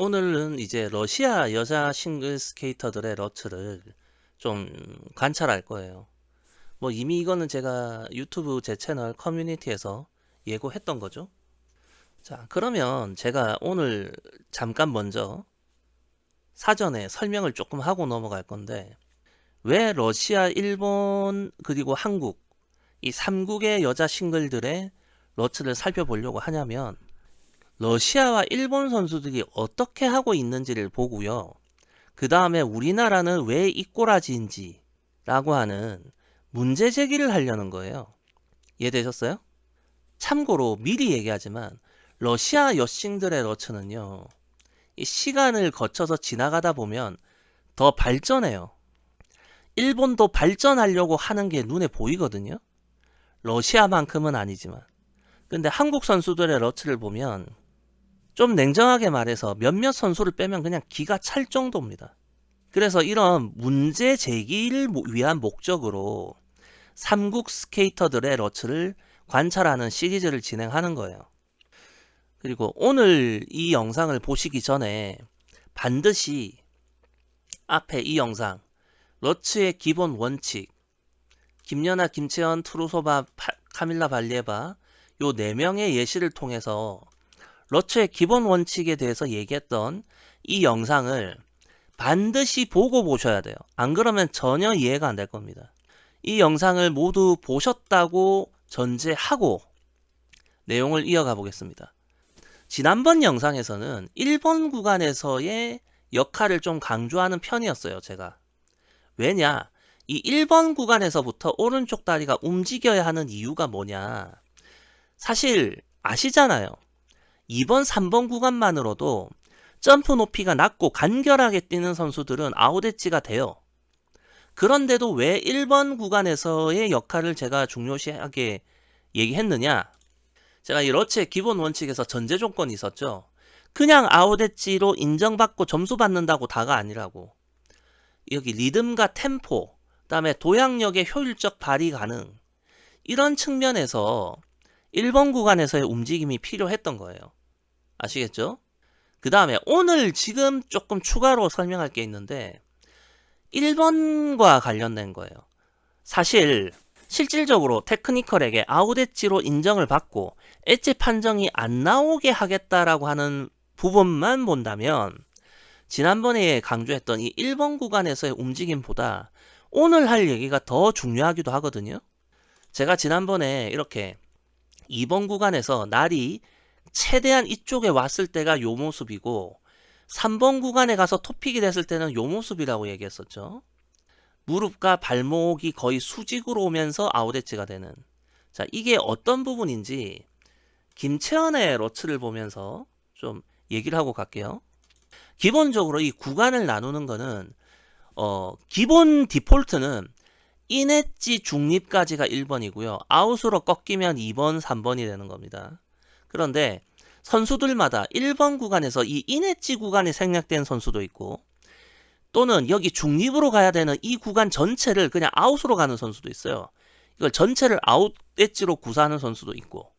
오늘은 이제 러시아 여자 싱글 스케이터들의 러츠를 좀 관찰할 거예요. 뭐 이미 이거는 제가 유튜브 제 채널 커뮤니티에서 예고했던 거죠. 자, 그러면 제가 오늘 잠깐 먼저 사전에 설명을 조금 하고 넘어갈 건데, 왜 러시아, 일본, 그리고 한국 이 3국의 여자 싱글들의 러츠를 살펴보려고 하냐면, 러시아와 일본 선수들이 어떻게 하고 있는지를 보고요. 그 다음에 우리나라는 왜 이 꼬라지인지 라고 하는 문제 제기를 하려는 거예요. 이해되셨어요? 참고로 미리 얘기하지만 러시아 여싱들의 러츠는요, 이 시간을 거쳐서 지나가다 보면 더 발전해요. 일본도 발전하려고 하는 게 눈에 보이거든요. 러시아만큼은 아니지만. 근데 한국 선수들의 러츠를 보면 좀 냉정하게 말해서 몇몇 선수를 빼면 그냥 기가 찰 정도입니다. 그래서 이런 문제 제기를 위한 목적으로 3국 스케이터들의 러츠를 관찰하는 시리즈를 진행하는 거예요. 그리고 오늘 이 영상을 보시기 전에 반드시 앞에 이 영상, 러츠의 기본 원칙, 김연아, 김채연, 트루소바, 카밀라 발리에바 요 4명의 예시를 통해서 러츠의 기본 원칙에 대해서 얘기했던 이 영상을 반드시 보고 보셔야 돼요. 안 그러면 전혀 이해가 안 될 겁니다. 이 영상을 모두 보셨다고 전제하고 내용을 이어가 보겠습니다. 지난번 영상에서는 1번 구간에서의 역할을 좀 강조하는 편이었어요, 제가. 왜냐? 이 1번 구간에서부터 오른쪽 다리가 움직여야 하는 이유가 뭐냐? 사실 아시잖아요. 2번, 3번 구간만으로도 점프 높이가 낮고 간결하게 뛰는 선수들은 아웃엣지가 돼요. 그런데도 왜 1번 구간에서의 역할을 제가 중요시하게 얘기했느냐? 제가 이 러츠의 기본 원칙에서 전제 조건이 있었죠. 그냥 아웃엣지로 인정받고 점수 받는다고 다가 아니라고. 여기 리듬과 템포, 그다음에 도약력의 효율적 발휘 가능. 이런 측면에서 1번 구간에서의 움직임이 필요했던 거예요. 아시겠죠? 그 다음에 오늘 지금 조금 추가로 설명할 게 있는데 1번과 관련된 거예요. 사실 실질적으로 테크니컬에게 아웃엣지로 인정을 받고 엣지 판정이 안 나오게 하겠다라고 하는 부분만 본다면 지난번에 강조했던 이 1번 구간에서의 움직임보다 오늘 할 얘기가 더 중요하기도 하거든요. 제가 지난번에 이렇게 2번 구간에서 날이 최대한 이쪽에 왔을 때가 요 모습이고 3번 구간에 가서 토픽이 됐을 때는 요 모습이라고 얘기했었죠. 무릎과 발목이 거의 수직으로 오면서 아웃엣지가 되는. 자, 이게 어떤 부분인지 김채연의 러츠를 보면서 좀 얘기를 하고 갈게요. 기본적으로 이 구간을 나누는 거는 기본 디폴트는 인엣지 중립까지가 1번이고요. 아웃으로 꺾이면 2번, 3번이 되는 겁니다. 그런데 선수들마다 1번 구간에서 이 인엣지 구간이 생략된 선수도 있고 또는 여기 중립으로 가야 되는 이 구간 전체를 그냥 아웃으로 가는 선수도 있어요. 이걸 전체를 아웃 엣지로 구사하는 선수도 있고.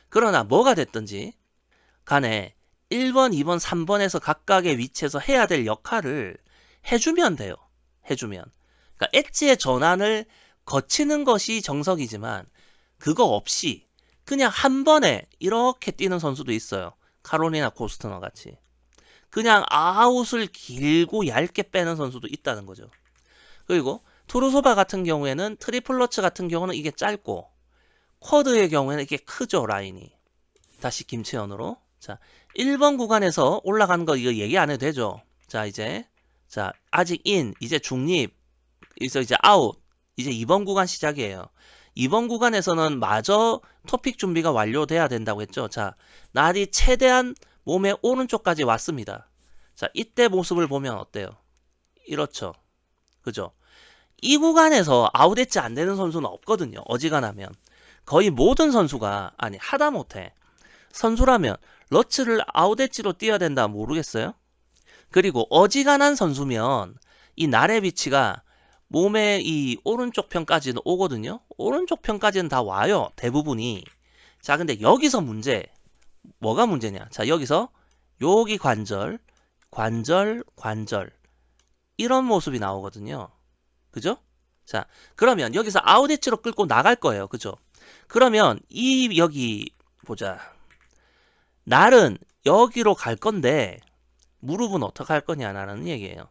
그러나 뭐가 됐든지 간에 1번, 2번, 3번에서 각각의 위치에서 해야 될 역할을 해주면 돼요. 해주면. 그러니까 엣지의 전환을 거치는 것이 정석이지만 그거 없이 그냥 한 번에 이렇게 뛰는 선수도 있어요. 카롤리나 코스트너 같이. 그냥 아웃을 길고 얇게 빼는 선수도 있다는 거죠. 그리고 투르소바 같은 경우에는 트리플러츠 같은 경우는 이게 짧고 쿼드의 경우에는 이게 크죠, 라인이. 다시 김채연으로. 자, 1번 구간에서 올라가는 거 이거 얘기 안 해도 되죠. 자, 자, 아직 인, 이제 중립, 이제 아웃, 이제 2번 구간 시작이에요. 2번 구간에서는 마저 토픽 준비가 완료돼야 된다고 했죠. 자, 날이 최대한 몸의 오른쪽까지 왔습니다. 자, 이때 모습을 보면 어때요? 이렇죠. 그죠? 이 구간에서 아웃엣지 안 되는 선수는 없거든요. 어지간하면. 거의 모든 선수가, 아니, 하다못해 선수라면 러츠를 아웃엣지로 뛰어야 된다 모르겠어요? 그리고 어지간한 선수면 이 날의 위치가 몸의 이 오른쪽 편까지는 오거든요. 오른쪽 편까지는 다 와요. 대부분이. 자, 근데 여기서 문제. 뭐가 문제냐? 자, 여기서 여기 관절, 관절, 관절. 이런 모습이 나오거든요. 그죠? 자, 그러면 여기서 아웃 엣지로 끌고 나갈 거예요. 그죠? 그러면 여기 보자. 날은 여기로 갈 건데 무릎은 어떻게 할 거냐라는 얘기예요.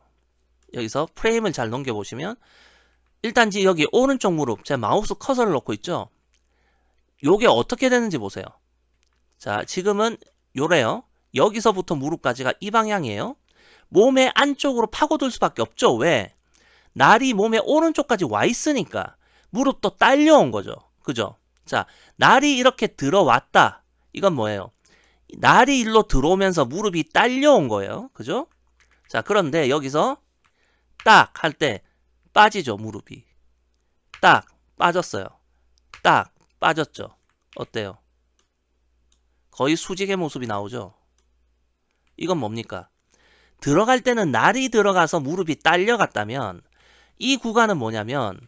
여기서 프레임을 잘 넘겨보시면 일단 여기 오른쪽 무릎, 제 마우스 커서를 놓고 있죠? 요게 어떻게 되는지 보세요. 자, 지금은 요래요. 여기서부터 무릎까지가 이 방향이에요. 몸의 안쪽으로 파고들 수밖에 없죠. 왜? 날이 몸의 오른쪽까지 와 있으니까 무릎도 딸려온 거죠. 그죠? 자, 날이 이렇게 들어왔다. 이건 뭐예요? 날이 일로 들어오면서 무릎이 딸려온 거예요. 그죠? 자, 그런데 여기서 딱 할 때 빠지죠. 무릎이. 딱 빠졌어요. 딱 빠졌죠. 어때요? 거의 수직의 모습이 나오죠. 이건 뭡니까? 들어갈 때는 날이 들어가서 무릎이 딸려갔다면 이 구간은 뭐냐면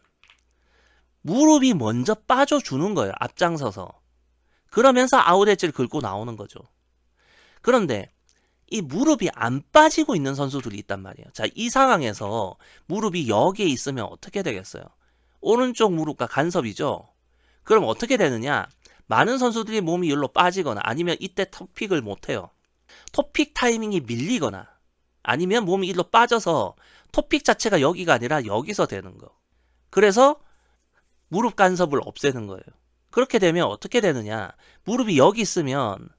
무릎이 먼저 빠져주는 거예요. 앞장서서. 그러면서 아웃 엣지를 긁고 나오는 거죠. 그런데 이 무릎이 안 빠지고 있는 선수들이 있단 말이에요. 자, 이 상황에서 무릎이 여기에 있으면 어떻게 되겠어요? 오른쪽 무릎과 간섭이죠. 그럼 어떻게 되느냐? 많은 선수들이 몸이 여기로 빠지거나 아니면 이때 토픽을 못해요. 토픽 타이밍이 밀리거나 아니면 몸이 일로 빠져서 토픽 자체가 여기가 아니라 여기서 되는 거. 그래서 무릎 간섭을 없애는 거예요. 그렇게 되면 어떻게 되느냐? 무릎이 여기 있으면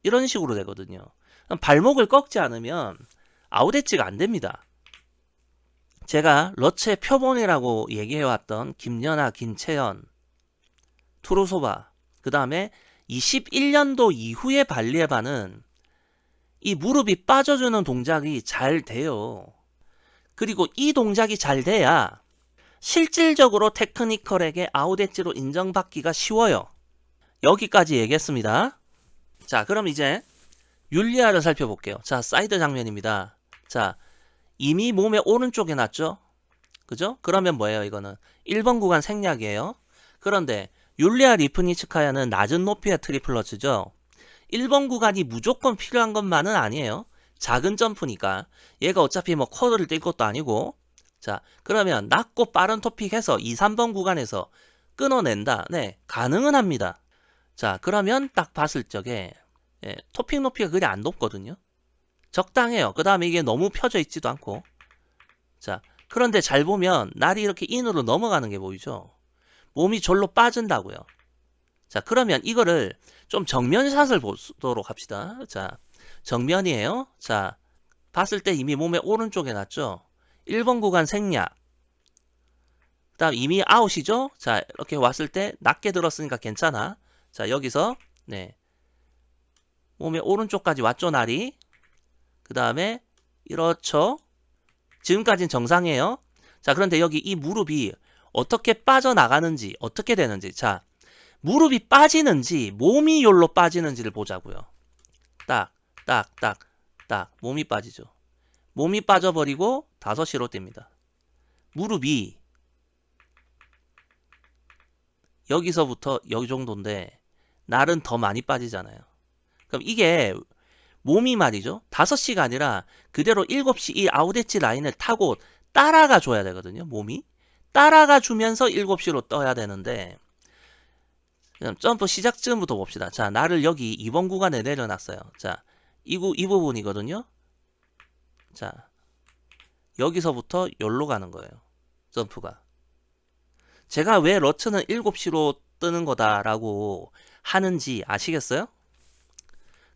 이런 식으로 되거든요. 발목을 꺾지 않으면 아웃 엣지가 안 됩니다. 제가 러츠의 표본이라고 얘기해왔던 김연아, 김채연, 투르소바, 그 다음에 21년도 이후에 발리에바는 이 무릎이 빠져주는 동작이 잘 돼요. 그리고 이 동작이 잘 돼야 실질적으로 테크니컬에게 아웃 엣지로 인정받기가 쉬워요. 여기까지 얘기했습니다. 자, 그럼 이제 율리아를 살펴볼게요. 자, 사이드 장면입니다. 자, 이미 몸의 오른쪽에 놨죠? 그죠? 그러면 뭐예요, 이거는? 1번 구간 생략이에요. 그런데 율리아 리프니츠카야는 낮은 높이의 트리플러츠죠? 1번 구간이 무조건 필요한 것만은 아니에요. 작은 점프니까. 얘가 어차피 뭐 쿼드를 뛸 것도 아니고. 자, 그러면 낮고 빠른 토픽해서 2, 3번 구간에서 끊어낸다. 네, 가능은 합니다. 자, 그러면 딱 봤을 적에 토픽 높이가 그리 안 높거든요. 적당해요. 그 다음에 이게 너무 펴져 있지도 않고. 자, 그런데 잘 보면 날이 이렇게 인으로 넘어가는 게 보이죠? 몸이 절로 빠진다고요. 자, 그러면 이거를 좀 정면샷을 보도록 합시다. 자, 정면이에요. 자, 봤을 때 이미 몸의 오른쪽에 놨죠? 1번 구간 생략. 그 다음 이미 아웃이죠? 자, 이렇게 왔을 때 낮게 들었으니까 괜찮아. 자, 여기서 네, 몸의 오른쪽까지 왔죠, 날이. 그 다음에 이렇죠. 지금까지는 정상이에요. 자, 그런데 여기 이 무릎이 어떻게 빠져나가는지, 어떻게 되는지. 자, 무릎이 빠지는지 몸이 요로 빠지는지를 보자고요. 딱, 딱, 딱, 딱. 몸이 빠지죠. 몸이 빠져버리고 5시로 뜁니다. 무릎이 여기서부터 여기 정도인데 날은 더 많이 빠지잖아요. 그럼 이게 몸이 말이죠. 5시가 아니라 그대로 7시 이 아웃 엣지 라인을 타고 따라가 줘야 되거든요. 몸이. 따라가 주면서 7시로 떠야 되는데 점프 시작쯤부터 봅시다. 자, 나를 여기 2번 구간에 내려놨어요. 자, 이 부분이거든요. 자, 여기서부터 여기로 가는 거예요. 점프가. 제가 왜 러츠는 7시로 뜨는 거다라고 하는지 아시겠어요?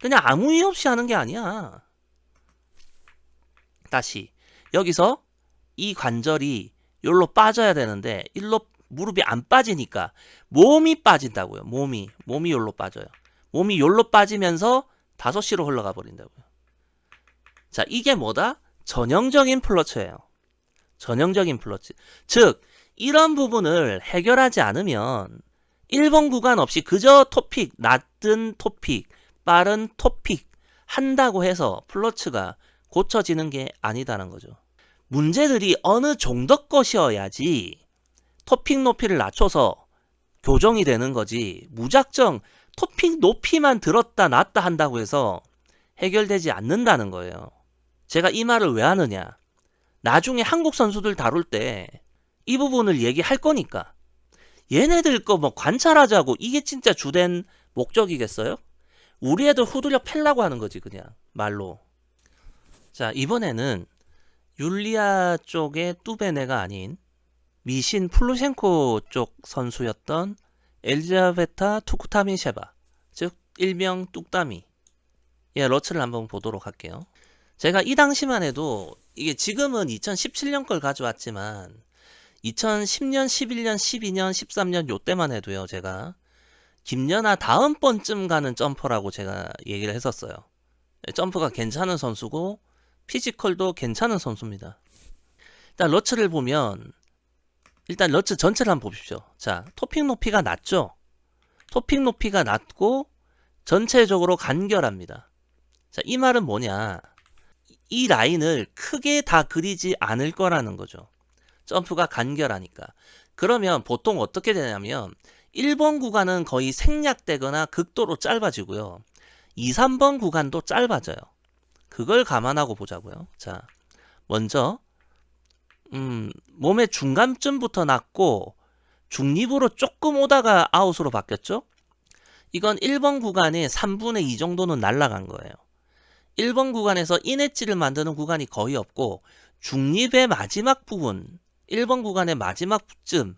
그냥 아무 이유 없이 하는 게 아니야. 다시 여기서 이 관절이 여기로 빠져야 되는데 일로 무릎이 안 빠지니까 몸이 빠진다고요. 몸이 여기로 빠져요. 몸이 여기로 빠지면서 5시로 흘러가 버린다고요. 자, 이게 뭐다? 전형적인 플러츠예요. 전형적인 플러츠. 즉 이런 부분을 해결하지 않으면 1번 구간 없이 그저 토픽, 낮은 토픽, 빠른 토픽 한다고 해서 플러츠가 고쳐지는 게 아니다는 거죠. 문제들이 어느 정도 것이어야지 토픽 높이를 낮춰서 교정이 되는 거지 무작정 토픽 높이만 들었다 놨다 한다고 해서 해결되지 않는다는 거예요. 제가 이 말을 왜 하느냐? 나중에 한국 선수들 다룰 때 이 부분을 얘기할 거니까. 얘네들 거 뭐 관찰하자고 이게 진짜 주된 목적이겠어요? 우리 애들 후드려 팰라고 하는 거지 그냥 말로. 자, 이번에는 율리아 쪽의 뚜베네가 아닌 미신 플루셴코 쪽 선수였던 엘자베타 투쿠타민셰바, 즉 일명 뚝따미, 예, 러츠를 한번 보도록 할게요. 제가 이 당시만 해도 이게 지금은 2017년 걸 가져왔지만 2010년, 11년, 12년, 13년 요때만 해도요, 제가 김연아 다음번쯤 가는 점퍼라고 제가 얘기를 했었어요. 점프가 괜찮은 선수고 피지컬도 괜찮은 선수입니다. 일단 러츠를 보면 일단 러츠 전체를 한번 보십시오. 자, 토픽 높이가 낮죠? 토픽 높이가 낮고 전체적으로 간결합니다. 자, 이 말은 뭐냐? 이 라인을 크게 다 그리지 않을 거라는 거죠. 점프가 간결하니까. 그러면 보통 어떻게 되냐면 1번 구간은 거의 생략되거나 극도로 짧아지고요. 2, 3번 구간도 짧아져요. 그걸 감안하고 보자고요. 자, 먼저 몸의 중간쯤부터 낮고 중립으로 조금 오다가 아웃으로 바뀌었죠? 이건 1번 구간의 3분의 2 정도는 날아간 거예요. 1번 구간에서 인엣지를 만드는 구간이 거의 없고 중립의 마지막 부분, 1번 구간의 마지막쯤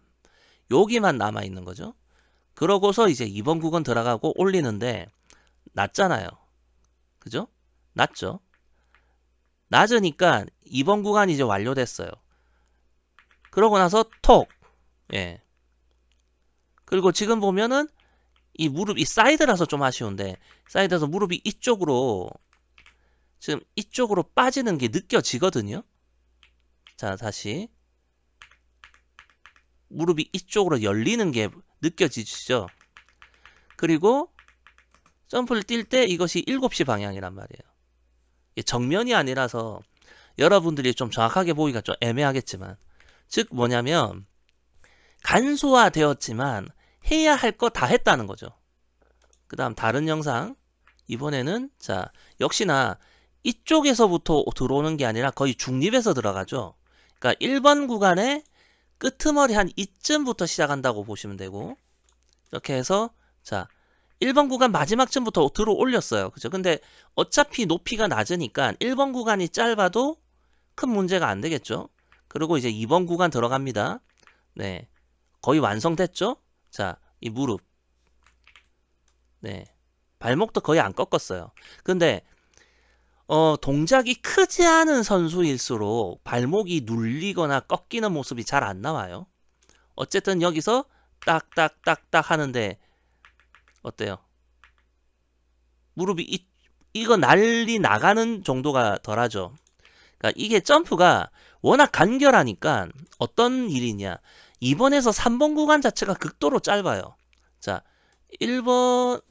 여기만 남아있는 거죠. 그러고서 이제 2번 구간 들어가고 올리는데 낮잖아요. 그죠? 낮죠? 낮으니까 2번 구간이 이제 완료됐어요. 그러고 나서 톡! 예. 그리고 지금 보면은 이 무릎이 사이드라서 좀 아쉬운데 사이드에서 무릎이 이쪽으로 지금 이쪽으로 빠지는 게 느껴지거든요. 자, 다시 무릎이 이쪽으로 열리는 게 느껴지시죠? 그리고 점프를 뛸 때 이것이 7시 방향이란 말이에요. 정면이 아니라서 여러분들이 좀 정확하게 보기가 좀 애매하겠지만, 즉 뭐냐면 간소화 되었지만 해야 할 거 다 했다는 거죠. 그 다음 다른 영상, 이번에는 자 역시나 이쪽에서부터 들어오는 게 아니라 거의 중립에서 들어가죠. 그러니까 1번 구간의 끄트머리 한 이쯤부터 시작한다고 보시면 되고, 이렇게 해서 자 1번 구간 마지막쯤부터 들어 올렸어요. 그죠? 근데 어차피 높이가 낮으니까 1번 구간이 짧아도 큰 문제가 안 되겠죠. 그리고 이제 2번 구간 들어갑니다. 네, 거의 완성됐죠. 자, 이 무릎, 네, 발목도 거의 안 꺾었어요. 근데 동작이 크지 않은 선수일수록 발목이 눌리거나 꺾이는 모습이 잘 안 나와요. 어쨌든 여기서 딱딱딱딱 하는데 어때요? 무릎이 이거 난리 나가는 정도가 덜하죠. 그러니까 이게 점프가 워낙 간결하니까 어떤 일이냐, 2번에서 3번 구간 자체가 극도로 짧아요. 자, 1번에서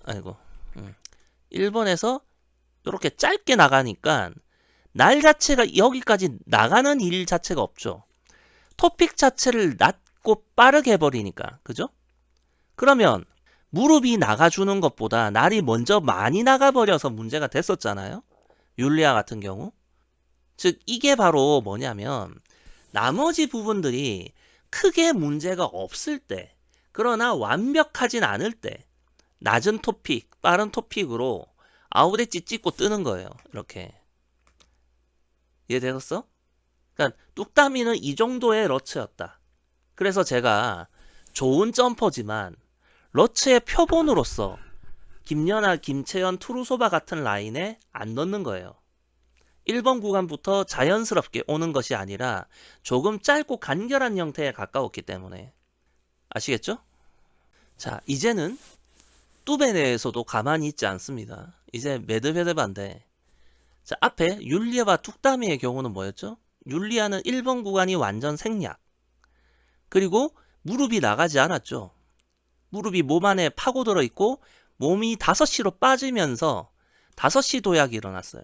이렇게 짧게 나가니까 날 자체가 여기까지 나가는 일 자체가 없죠. 토픽 자체를 낮고 빠르게 해버리니까, 그죠? 그러면 무릎이 나가주는 것보다 날이 먼저 많이 나가버려서 문제가 됐었잖아요. 율리아 같은 경우. 즉 이게 바로 뭐냐면 나머지 부분들이 크게 문제가 없을 때, 그러나 완벽하진 않을 때 낮은 토픽, 빠른 토픽으로 아웃 엣지 찍고 뜨는 거예요. 이렇게. 이해되셨어? 그러니까 뚝따미는 이 정도의 러츠였다. 그래서 제가 좋은 점퍼지만 러츠의 표본으로서 김연아, 김채연, 투루소바 같은 라인에 안 넣는 거예요. 1번 구간부터 자연스럽게 오는 것이 아니라 조금 짧고 간결한 형태에 가까웠기 때문에. 아시겠죠? 자, 이제는 뚜베네에서도 가만히 있지 않습니다. 이제 메드베데바인데, 자, 앞에 율리아와 뚝따미의 경우는 뭐였죠? 율리아는 1번 구간이 완전 생략. 그리고 무릎이 나가지 않았죠. 무릎이 몸 안에 파고들어 있고 몸이 5시로 빠지면서 5시 도약이 일어났어요.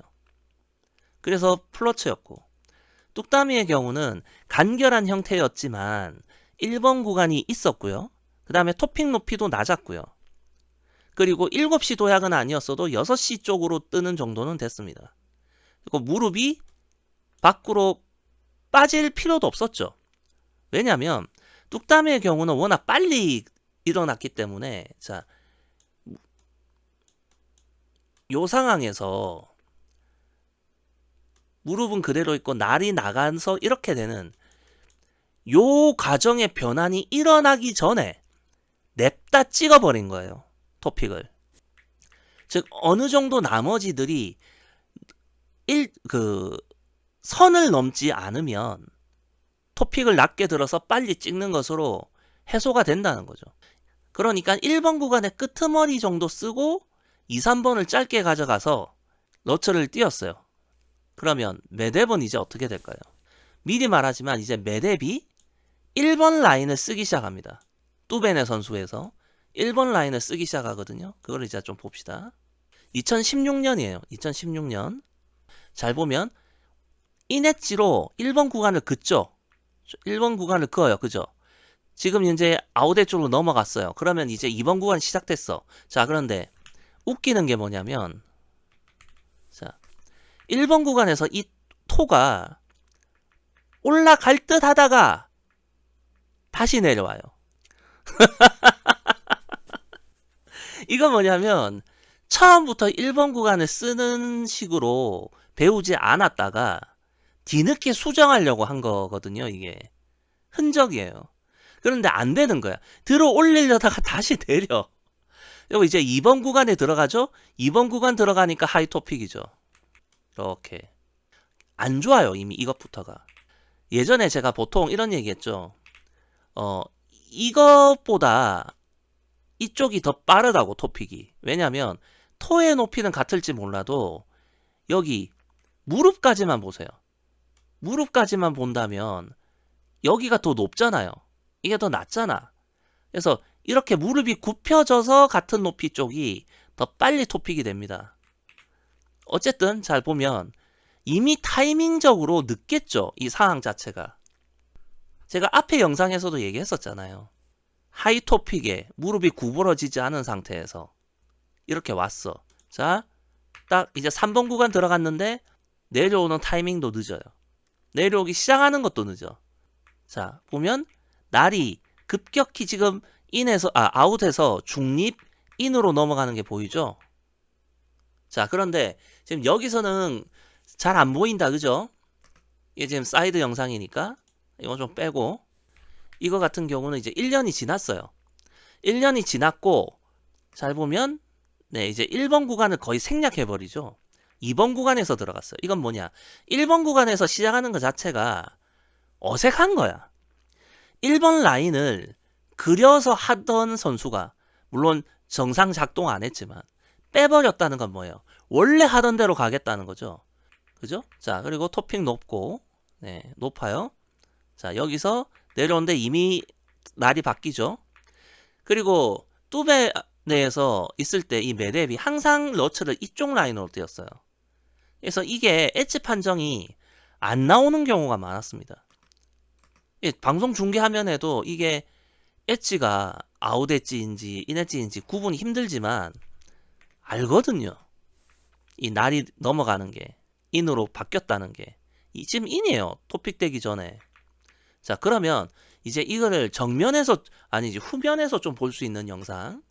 그래서 플러츠였고, 뚝따미의 경우는 간결한 형태였지만 1번 구간이 있었고요. 그 다음에 토픽 높이도 낮았고요. 그리고 7시 도약은 아니었어도 6시 쪽으로 뜨는 정도는 됐습니다. 그리고 무릎이 밖으로 빠질 필요도 없었죠. 왜냐하면 뚝딱이의 경우는 워낙 빨리 일어났기 때문에 자, 요 상황에서 무릎은 그대로 있고 날이 나가서 이렇게 되는 요 과정의 변환이 일어나기 전에 냅다 찍어버린 거예요. 토픽을. 즉 어느 정도 나머지들이 선을 넘지 않으면 토픽을 낮게 들어서 빨리 찍는 것으로 해소가 된다는 거죠. 그러니까 1번 구간의 끄트머리 정도 쓰고 2, 3번을 짧게 가져가서 러츠를 띄웠어요. 그러면 매듭은 이제 어떻게 될까요? 미리 말하지만 이제 매듭이 1번 라인을 쓰기 시작합니다. 뚜베네 선수에서 1번 라인을 쓰기 시작하거든요. 그걸 이제 좀 봅시다. 2016년이에요. 2016년. 잘 보면 인엣지로 1번 구간을 긋죠. 1번 구간을 그어요. 그죠? 지금 이제 아웃의 쪽으로 넘어갔어요. 그러면 이제 2번 구간이 시작됐어. 자, 그런데 웃기는 게 뭐냐면 자, 1번 구간에서 이 토가 올라갈 듯 하다가 다시 내려와요. 이건 뭐냐면 처음부터 1번 구간을 쓰는 식으로 배우지 않았다가 뒤늦게 수정하려고 한 거거든요. 이게 흔적이에요. 그런데 안 되는 거야. 들어 올리려다가 다시 내려. 그리고 이제 2번 구간에 들어가죠. 2번 구간 들어가니까 하이 토픽이죠. 이렇게 안 좋아요. 이미 이것부터가. 예전에 제가 보통 이런 얘기했죠. 이것보다 이쪽이 더 빠르다고 토픽이. 왜냐면 토의 높이는 같을지 몰라도 여기 무릎까지만 보세요. 무릎까지만 본다면 여기가 더 높잖아요. 이게 더 낮잖아. 그래서 이렇게 무릎이 굽혀져서 같은 높이 쪽이 더 빨리 토픽이 됩니다. 어쨌든 잘 보면 이미 타이밍적으로 늦겠죠. 이 상황 자체가. 제가 앞에 영상에서도 얘기했었잖아요. 하이 토픽에 무릎이 구부러지지 않은 상태에서 이렇게 왔어. 자, 딱 이제 3번 구간 들어갔는데 내려오는 타이밍도 늦어요. 내려오기 시작하는 것도 늦어. 자, 보면 날이 급격히 지금 아웃에서 중립 인으로 넘어가는 게 보이죠? 자, 그런데 지금 여기서는 잘 안 보인다, 그죠? 이게 지금 사이드 영상이니까 이거 좀 빼고, 이거 같은 경우는 이제 1년이 지났어요. 1년이 지났고 잘 보면 네, 이제 1번 구간을 거의 생략해버리죠. 2번 구간에서 들어갔어요. 이건 뭐냐? 1번 구간에서 시작하는 것 자체가 어색한 거야. 1번 라인을 그려서 하던 선수가 물론 정상 작동 안 했지만 빼버렸다는 건 뭐예요? 원래 하던 대로 가겠다는 거죠. 그죠? 자, 그리고 토픽 높고 네, 높아요. 자, 여기서 내려오는데 이미 날이 바뀌죠. 그리고 뚜베 내에서 있을 때 이 매듭이 항상 러츠를 이쪽 라인으로 띄었어요. 그래서 이게 엣지 판정이 안 나오는 경우가 많았습니다. 방송 중계 화면에도 이게 엣지가 아웃 엣지인지 인 엣지인지 구분이 힘들지만 알거든요. 이 날이 넘어가는 게 인으로 바뀌었다는 게 지금 인이에요. 토픽 되기 전에. 자, 그러면 이제 이거를 정면에서 아니지 후면에서 좀 볼 수 있는 영상.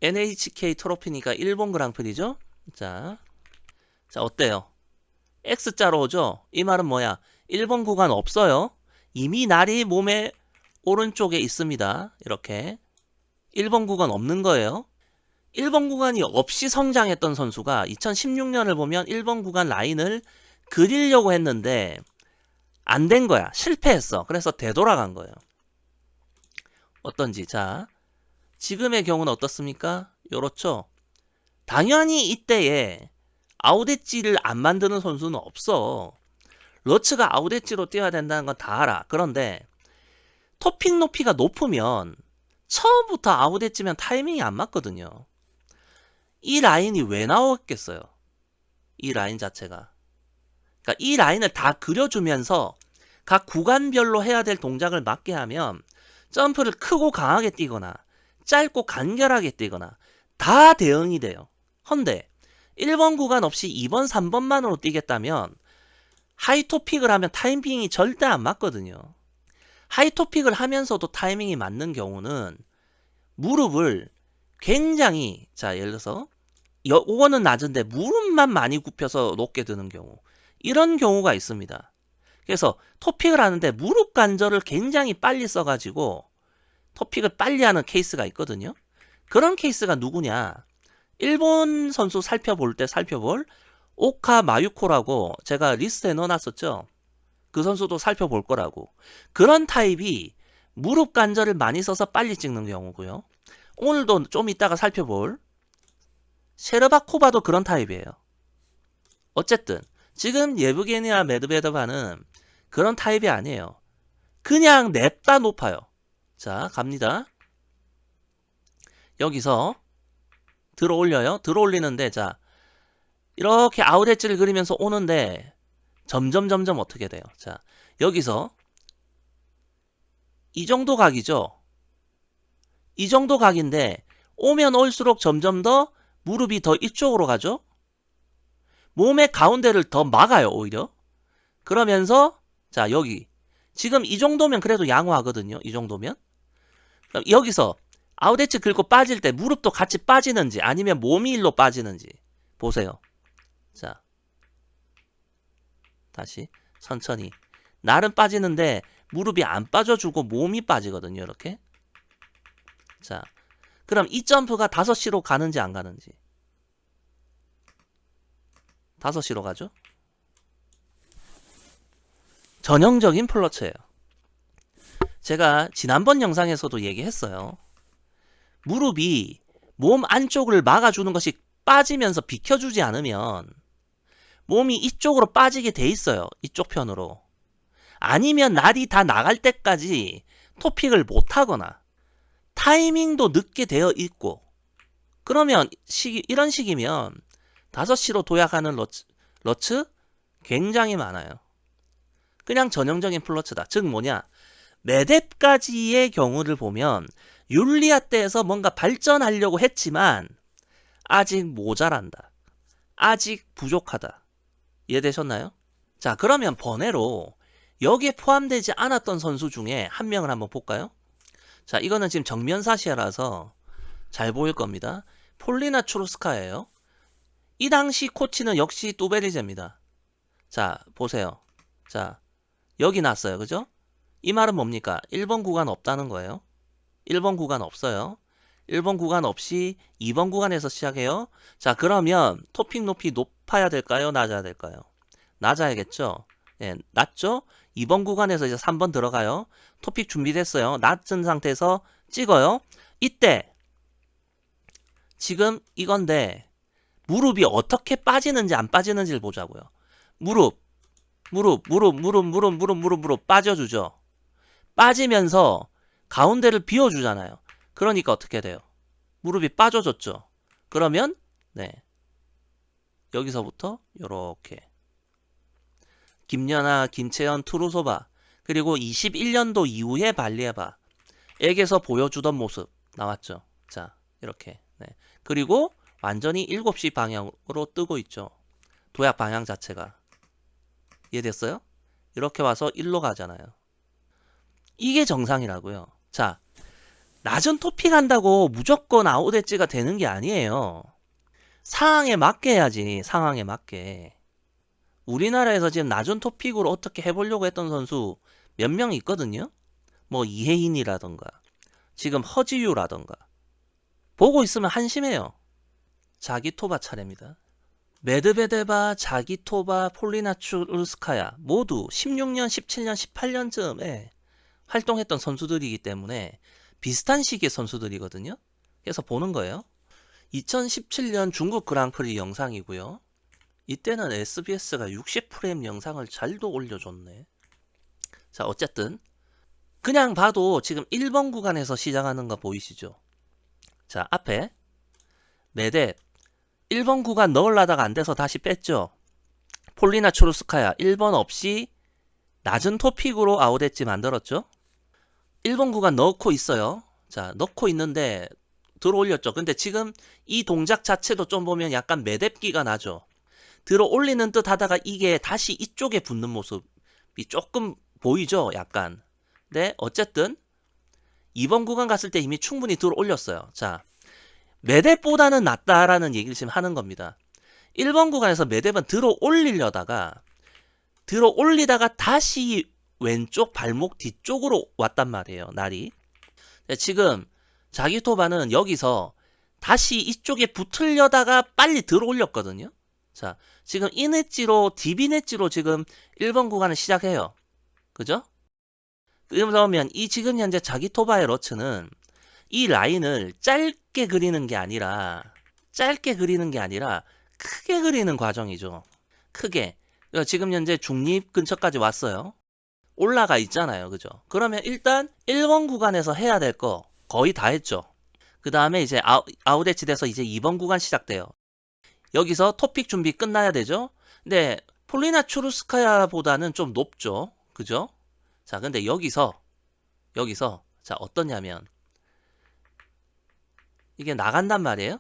NHK 트로피니까 일본 그랑프리죠. 자 어때요? X자로 오죠? 이 말은 뭐야? 1번 구간 없어요. 이미 날이 몸의 오른쪽에 있습니다. 이렇게 1번 구간 없는 거예요. 1번 구간이 없이 성장했던 선수가 2016년을 보면 1번 구간 라인을 그리려고 했는데 안 된 거야. 실패했어. 그래서 되돌아간 거예요. 어떤지. 자, 지금의 경우는 어떻습니까? 요렇죠. 당연히 이때에 아웃 엣지를 안 만드는 선수는 없어. 러츠가 아웃 엣지로 뛰어야 된다는 건 다 알아. 그런데 토픽 높이가 높으면 처음부터 아웃 엣지면 타이밍이 안 맞거든요. 이 라인이 왜 나왔겠어요? 이 라인 자체가. 그러니까 이 라인을 다 그려주면서 각 구간별로 해야 될 동작을 맞게 하면 점프를 크고 강하게 뛰거나 짧고 간결하게 뛰거나 다 대응이 돼요. 헌데 1번 구간 없이 2번, 3번만으로 뛰겠다면 하이토픽을 하면 타이밍이 절대 안 맞거든요. 하이토픽을 하면서도 타이밍이 맞는 경우는 무릎을 굉장히, 자 예를 들어서 요거는 낮은데 무릎만 많이 굽혀서 높게 드는 경우, 이런 경우가 있습니다. 그래서 토픽을 하는데 무릎 관절을 굉장히 빨리 써가지고 토픽을 빨리 하는 케이스가 있거든요. 그런 케이스가 누구냐, 일본 선수 살펴볼 오카 마유코라고 제가 리스트에 넣어놨었죠. 그 선수도 살펴볼 거라고. 그런 타입이 무릎 관절을 많이 써서 빨리 찍는 경우고요. 오늘도 좀 이따가 살펴볼 셰르바코바도 그런 타입이에요. 어쨌든 지금 예브게니아 메드베데바는 그런 타입이 아니에요. 그냥 냅다 높아요. 자, 갑니다. 여기서 들어 올려요. 들어 올리는데, 자 이렇게 아웃 엣지를 그리면서 오는데 점점 어떻게 돼요? 자, 여기서 이 정도 각이죠. 이 정도 각인데 오면 올수록 점점 더 무릎이 더 이쪽으로 가죠. 몸의 가운데를 더 막아요, 오히려. 그러면서 자, 여기 지금 이 정도면 그래도 양호하거든요. 이 정도면. 그럼 여기서 아웃 엣지 긁고 빠질 때 무릎도 같이 빠지는지 아니면 몸이 일로 빠지는지 보세요. 자, 다시 천천히. 날은 빠지는데 무릎이 안 빠져주고 몸이 빠지거든요. 이렇게. 자, 그럼 이 점프가 5시로 가는지 안 가는지. 5시로 가죠. 전형적인 플러츠예요. 제가 지난번 영상에서도 얘기했어요. 무릎이 몸 안쪽을 막아주는 것이 빠지면서 비켜주지 않으면 몸이 이쪽으로 빠지게 돼 있어요. 이쪽 편으로. 아니면 날이 다 나갈 때까지 토픽을 못하거나 타이밍도 늦게 되어 있고, 그러면 이런 식이면 5시로 도약하는 러츠 굉장히 많아요. 그냥 전형적인 플러츠다. 즉 뭐냐, 메뎁까지의 경우를 보면 율리아 때에서 뭔가 발전하려고 했지만 아직 모자란다. 아직 부족하다. 이해되셨나요? 자, 그러면 번외로 여기에 포함되지 않았던 선수 중에 한 명을 한번 볼까요? 자, 이거는 지금 정면사시야라서 잘 보일 겁니다. 폴리나 추루스카예요. 이 당시 코치는 역시 뚜베리제입니다. 자, 보세요. 자, 여기 났어요. 그죠? 이 말은 뭡니까? 1번 구간 없다는 거예요. 1번 구간 없어요. 1번 구간 없이 2번 구간에서 시작해요. 자, 그러면 토픽 높이 높아야 될까요? 낮아야 될까요? 낮아야겠죠? 예, 낮죠? 2번 구간에서 이제 3번 들어가요. 토픽 준비됐어요. 낮은 상태에서 찍어요. 이때 지금 이건데 무릎이 어떻게 빠지는지 안 빠지는지를 보자고요. 무릎 빠져주죠. 빠지면서 가운데를 비워주잖아요. 그러니까 어떻게 돼요? 무릎이 빠져줬죠. 그러면 네, 여기서부터 요렇게 김연아, 김채연, 투루소바, 그리고 21년도 이후에 발리에바 액에서 보여주던 모습 나왔죠. 자, 이렇게. 네. 그리고 완전히 7시 방향으로 뜨고 있죠. 도약 방향 자체가. 이해됐어요? 이렇게 와서 1로 가잖아요. 이게 정상이라고요. 자, 낮은 토픽 한다고 무조건 아웃 엣지가 되는 게 아니에요. 상황에 맞게 해야지. 상황에 맞게. 우리나라에서 지금 낮은 토픽으로 어떻게 해보려고 했던 선수 몇 명 있거든요. 뭐 이혜인이라던가 지금 허지유라던가. 보고 있으면 한심해요. 자기토바 차례입니다. 메드베데바, 자기토바, 폴리나 추루스카야 모두 16년, 17년, 18년쯤에 활동했던 선수들이기 때문에 비슷한 시기의 선수들이거든요. 그래서 보는 거예요. 2017년 중국 그랑프리 영상이고요. 이때는 SBS가 60프레임 영상을 잘도 올려줬네. 자, 어쨌든 그냥 봐도 지금 1번 구간에서 시작하는 거 보이시죠? 자, 앞에 메뎁 1번 구간 넣으려다가 안 돼서 다시 뺐죠. 폴리나 추루스카야 1번 없이 낮은 토픽으로 아웃 엣지 만들었죠. 1번 구간 넣고 있어요. 자, 넣고 있는데 들어 올렸죠. 근데 지금 이 동작 자체도 좀 보면 약간 메뎁기가 나죠. 들어 올리는 듯 하다가 이게 다시 이쪽에 붙는 모습이 조금 보이죠? 약간. 네, 어쨌든 2번 구간 갔을 때 이미 충분히 들어 올렸어요. 자, 매듭보다는 낫다라는 얘기를 지금 하는 겁니다. 1번 구간에서 매듭은 들어 올리려다가 들어 올리다가 다시 왼쪽 발목 뒤쪽으로 왔단 말이에요. 날이. 지금 자기토바는 여기서 다시 이쪽에 붙으려다가 빨리 들어 올렸거든요. 자, 지금 인엣지로 DB넷지로 지금 1번 구간을 시작해요. 그죠? 그러면 이 지금 현재 자기토바의 러츠는 이 라인을 짧게 그리는 게 아니라 크게 그리는 과정이죠. 크게. 지금 현재 중립 근처까지 왔어요. 올라가 있잖아요. 그죠? 그러면 일단 1번 구간에서 해야 될 거 거의 다 했죠. 그 다음에 이제 아웃엣지 돼서 이제 2번 구간 시작돼요. 여기서 토픽 준비 끝나야 되죠. 근데 폴리나 추루스카야보다는 좀 높죠. 그죠? 자, 근데 여기서 자, 어떠냐면 이게 나간단 말이에요.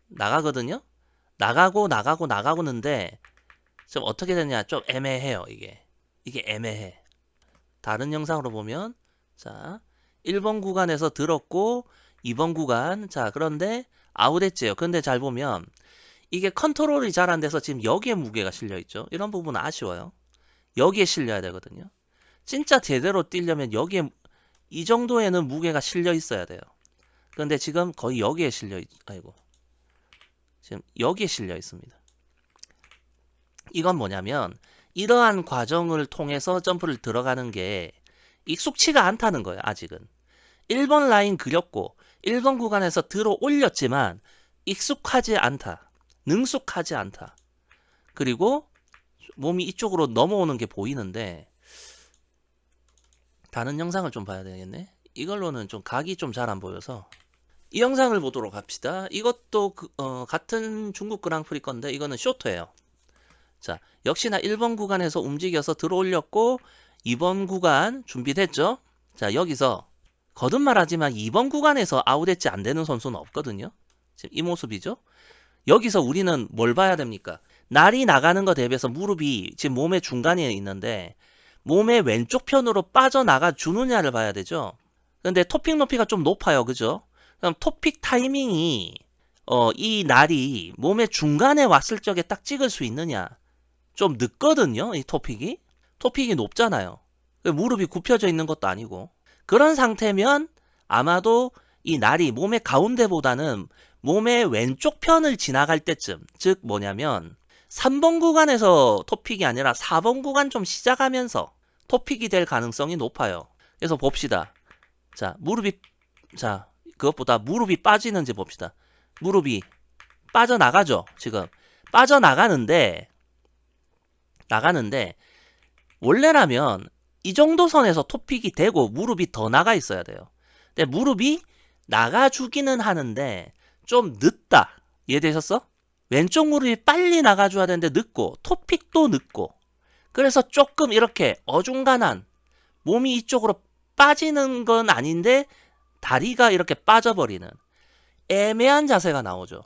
나가거든요. 나가고는데 좀 어떻게 되냐, 좀 애매해요. 이게 애매해. 다른 영상으로 보면, 자, 1번 구간에서 들었고 2번 구간, 자, 그런데 아웃했지요. 근데 잘 보면 이게 컨트롤이 잘 안 돼서 지금 여기에 무게가 실려 있죠. 이런 부분은 아쉬워요. 여기에 실려야 되거든요. 진짜 제대로 뛰려면 여기에 이 정도에는 무게가 실려 있어야 돼요. 그런데 지금 거의 여기에 지금 여기에 실려 있습니다. 이건 뭐냐면 이러한 과정을 통해서 점프를 들어가는 게 익숙치가 않다는 거예요. 아직은 1번 라인 그렸고 1번 구간에서 들어 올렸지만 익숙하지 않다. 능숙하지 않다. 그리고 몸이 이쪽으로 넘어오는 게 보이는데 다른 영상을 좀 봐야 되겠네. 이걸로는 좀 각이 좀 잘 안 보여서 이 영상을 보도록 합시다. 이것도 같은 중국 그랑프리 건데 이거는 쇼트예요. 자, 역시나 1번 구간에서 움직여서 들어 올렸고 2번 구간 준비됐죠? 자, 여기서 거듭말하지만 2번 구간에서 아웃엣지 안 되는 선수는 없거든요. 지금 이 모습이죠? 여기서 우리는 뭘 봐야 됩니까? 날이 나가는 거 대비해서 무릎이 지금 몸의 중간에 있는데 몸의 왼쪽 편으로 빠져나가 주느냐를 봐야 되죠. 근데 토픽 높이가 좀 높아요. 그죠? 그럼 토픽 타이밍이 이 날이 몸의 중간에 왔을 적에 딱 찍을 수 있느냐? 좀 늦거든요. 이 토픽이 높잖아요. 무릎이 굽혀져 있는 것도 아니고 그런 상태면 아마도 이 날이 몸의 가운데보다는 몸의 왼쪽 편을 지나갈 때쯤, 즉 뭐냐면 3번 구간에서 토픽이 아니라 4번 구간 좀 시작하면서 토픽이 될 가능성이 높아요. 그래서 봅시다. 자, 그것보다 무릎이 빠지는지 봅시다. 무릎이 빠져나가죠. 지금 빠져나가는데 원래라면 이 정도 선에서 토픽이 되고 무릎이 더 나가 있어야 돼요. 근데 무릎이 나가주기는 하는데 좀 늦다. 이해되셨어? 왼쪽 무릎이 빨리 나가줘야 되는데 늦고 토픽도 늦고 그래서 조금 이렇게 어중간한 몸이 이쪽으로 빠지는 건 아닌데 다리가 이렇게 빠져버리는 애매한 자세가 나오죠.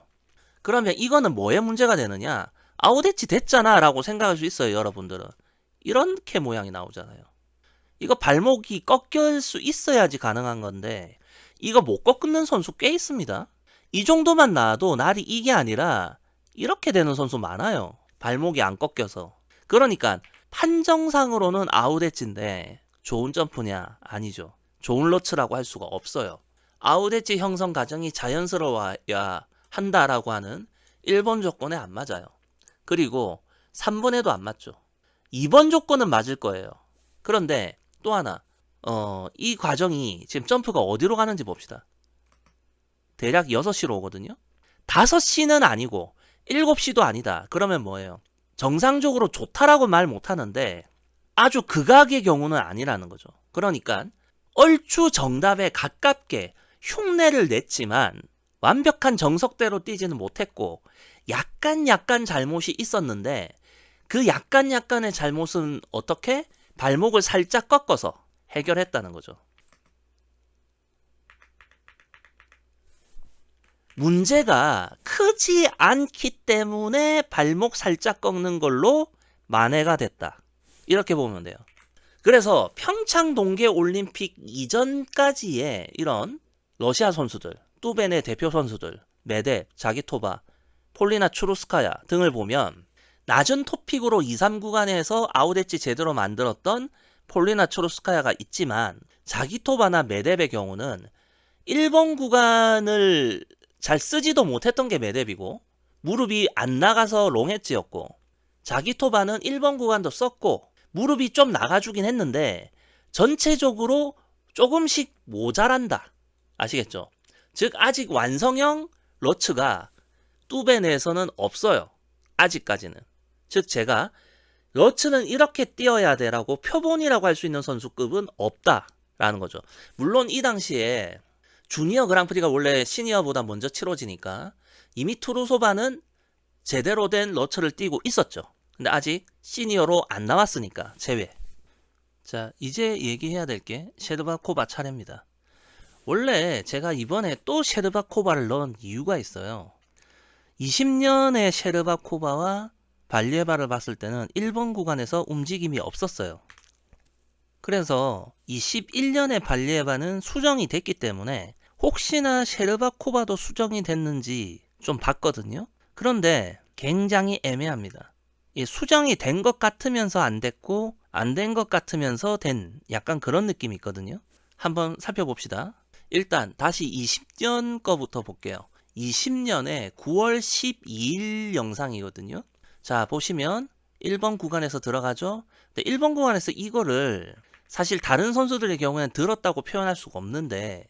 그러면 이거는 뭐에 문제가 되느냐? 아웃엣지 됐잖아 라고 생각할 수 있어요. 여러분들은 이렇게 모양이 나오잖아요. 이거 발목이 꺾일 수 있어야지 가능한 건데 이거 못 꺾는 선수 꽤 있습니다. 이 정도만 나와도 날이 이게 아니라 이렇게 되는 선수 많아요. 발목이 안 꺾여서. 그러니까 판정상으로는 아웃엣지인데 좋은 점프냐? 아니죠. 좋은 러츠라고 할 수가 없어요. 아웃엣지 형성 과정이 자연스러워야 한다라고 하는 1번 조건에 안 맞아요. 그리고 3번에도 안 맞죠. 2번 조건은 맞을 거예요. 그런데 또 하나 이 과정이 지금 점프가 어디로 가는지 봅시다. 대략 6시로 오거든요. 5시는 아니고 7시도 아니다. 그러면 뭐예요? 정상적으로 좋다라고 말 못하는데 아주 극악의 경우는 아니라는 거죠. 그러니까 얼추 정답에 가깝게 흉내를 냈지만 완벽한 정석대로 뛰지는 못했고 약간 잘못이 있었는데 그 약간의 잘못은 어떻게? 발목을 살짝 꺾어서 해결했다는 거죠. 문제가 크지 않기 때문에 발목 살짝 꺾는 걸로 만회가 됐다. 이렇게 보면 돼요. 그래서 평창 동계올림픽 이전까지의 이런 러시아 선수들, 뚜벤의 대표 선수들, 메뎁, 자기토바, 폴리나 추루스카야 등을 보면 낮은 토픽으로 2, 3구간에서 아웃엣지 제대로 만들었던 폴리나 추루스카야가 있지만 자기토바나 메뎁의 경우는 1번 구간을 잘 쓰지도 못했던 게 메뎁이고 무릎이 안 나가서 롱엣지였고 자기토바는 1번 구간도 썼고 무릎이 좀 나가주긴 했는데 전체적으로 조금씩 모자란다. 아시겠죠? 즉 아직 완성형 러츠가 뚜벤에서는 없어요. 아직까지는. 즉 제가 러츠는 이렇게 뛰어야 돼라고 표본이라고 할 수 있는 선수급은 없다라는 거죠. 물론 이 당시에 주니어 그랑프리가 원래 시니어보다 먼저 치러지니까 이미 투루소바는 제대로 된 러츠를 뛰고 있었죠. 근데 아직 시니어로 안 나왔으니까 제외. 자, 이제 얘기해야 될 게 셰르바코바 차례입니다. 원래 제가 이번에 또 셰르바코바를 넣은 이유가 있어요. 20년의 셰르바코바와 발리에바를 봤을 때는 1번 구간에서 움직임이 없었어요. 그래서 이 11년의 발리에바는 수정이 됐기 때문에 혹시나 셰르바코바도 수정이 됐는지 좀 봤거든요. 그런데 굉장히 애매합니다. 수정이 된 것 같으면서 안 됐고 안 된 것 같으면서 된 약간 그런 느낌이 있거든요. 한번 살펴봅시다. 일단 다시 20년 거부터 볼게요. 20년에 9월 12일 영상이거든요. 자, 보시면 1번 구간에서 들어가죠. 근데 1번 구간에서 이거를 사실 다른 선수들의 경우에는 들었다고 표현할 수가 없는데